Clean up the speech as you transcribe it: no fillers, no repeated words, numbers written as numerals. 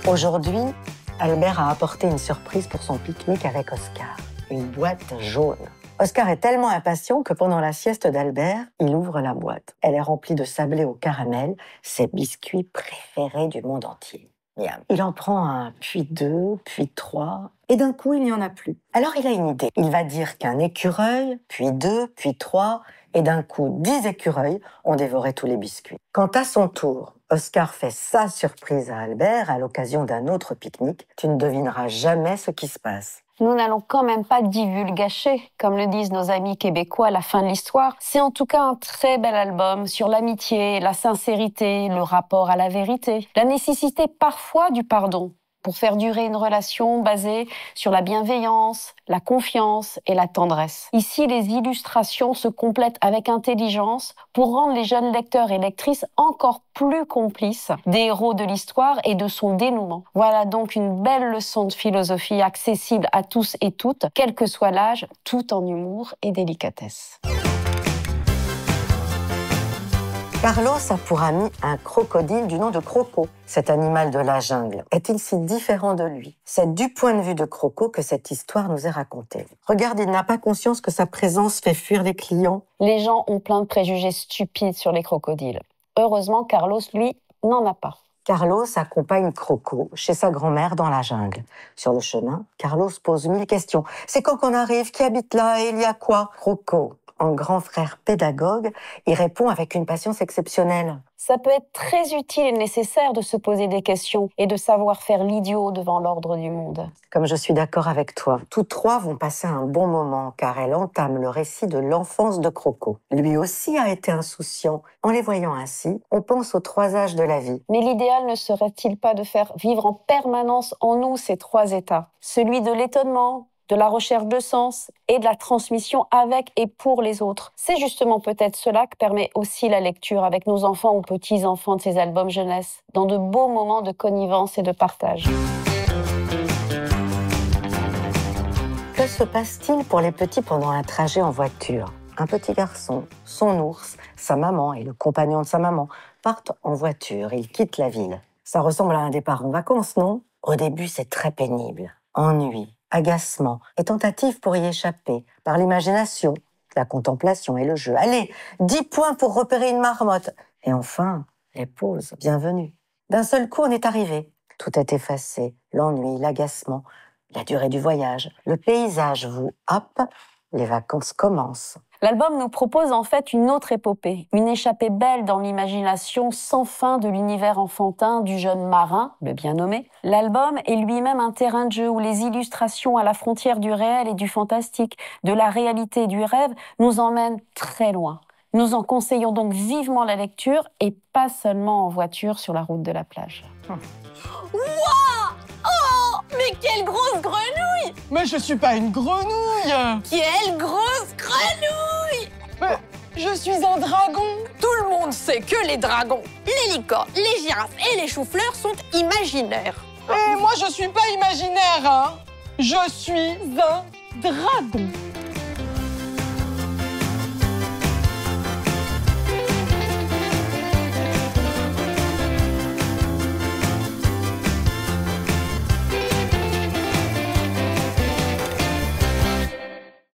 Aujourd'hui, Albert a apporté une surprise pour son pique-nique avec Oscar. Une boîte jaune. Oscar est tellement impatient que pendant la sieste d'Albert, il ouvre la boîte. Elle est remplie de sablés au caramel, ses biscuits préférés du monde entier. Miam. Il en prend un, puis deux, puis trois, et d'un coup, il n'y en a plus. Alors il a une idée. Il va dire qu'un écureuil, puis deux, puis trois, et d'un coup, 10 écureuils ont dévoré tous les biscuits. Quand à son tour, Oscar fait sa surprise à Albert à l'occasion d'un autre pique-nique, tu ne devineras jamais ce qui se passe. Nous n'allons quand même pas divulgacher, comme le disent nos amis québécois à la fin de l'histoire. C'est en tout cas un très bel album sur l'amitié, la sincérité, le rapport à la vérité, la nécessité parfois du pardon pour faire durer une relation basée sur la bienveillance, la confiance et la tendresse. Ici, les illustrations se complètent avec intelligence pour rendre les jeunes lecteurs et lectrices encore plus complices des héros de l'histoire et de son dénouement. Voilà donc une belle leçon de philosophie accessible à tous et toutes, quel que soit l'âge, tout en humour et délicatesse. Carlos a pour ami un crocodile du nom de Croco. Cet animal de la jungle est-il si différent de lui? C'est du point de vue de Croco que cette histoire nous est racontée. Regarde, il n'a pas conscience que sa présence fait fuir les clients. Les gens ont plein de préjugés stupides sur les crocodiles. Heureusement, Carlos, lui, n'en a pas. Carlos accompagne Croco chez sa grand-mère dans la jungle. Sur le chemin, Carlos pose 1000 questions. C'est quand qu'on arrive? Qui habite là? Et il y a quoi? Croco, en grand frère pédagogue, il répond avec une patience exceptionnelle. Ça peut être très utile et nécessaire de se poser des questions et de savoir faire l'idiot devant l'ordre du monde. Comme je suis d'accord avec toi, tous trois vont passer un bon moment car elle entame le récit de l'enfance de Croco. Lui aussi a été insouciant. En les voyant ainsi, on pense aux 3 âges de la vie. Mais l'idéal ne serait-il pas de faire vivre en permanence en nous ces 3 états? Celui de l'étonnement, de la recherche de sens et de la transmission avec et pour les autres. C'est justement peut-être cela que permet aussi la lecture avec nos enfants ou petits-enfants de ces albums jeunesse, dans de beaux moments de connivence et de partage. Que se passe-t-il pour les petits pendant un trajet en voiture? Un petit garçon, son ours, sa maman et le compagnon de sa maman partent en voiture. Ils quittent la ville. Ça ressemble à un départ en vacances, non? Au début, c'est très pénible. Ennui, agacement et tentative pour y échapper par l'imagination, la contemplation et le jeu. Allez, 10 points pour repérer une marmotte. Et enfin, les pauses, bienvenue. D'un seul coup, on est arrivé. Tout est effacé, l'ennui, l'agacement, la durée du voyage. Le paysage vous happe, les vacances commencent. L'album nous propose en fait une autre épopée, une échappée belle dans l'imagination sans fin de l'univers enfantin du jeune marin, le bien nommé. L'album est lui-même un terrain de jeu où les illustrations à la frontière du réel et du fantastique, de la réalité et du rêve nous emmènent très loin. Nous en conseillons donc vivement la lecture et pas seulement en voiture sur la route de la plage. Wouah! Oh! Mais quelle grosse grenouille! Mais je suis pas une grenouille! Quelle grosse grenouille! Mais je suis un dragon! Tout le monde sait que les dragons, les licornes, les girafes et les choux-fleurs sont imaginaires. Et moi je suis pas imaginaire, hein! Je suis un dragon!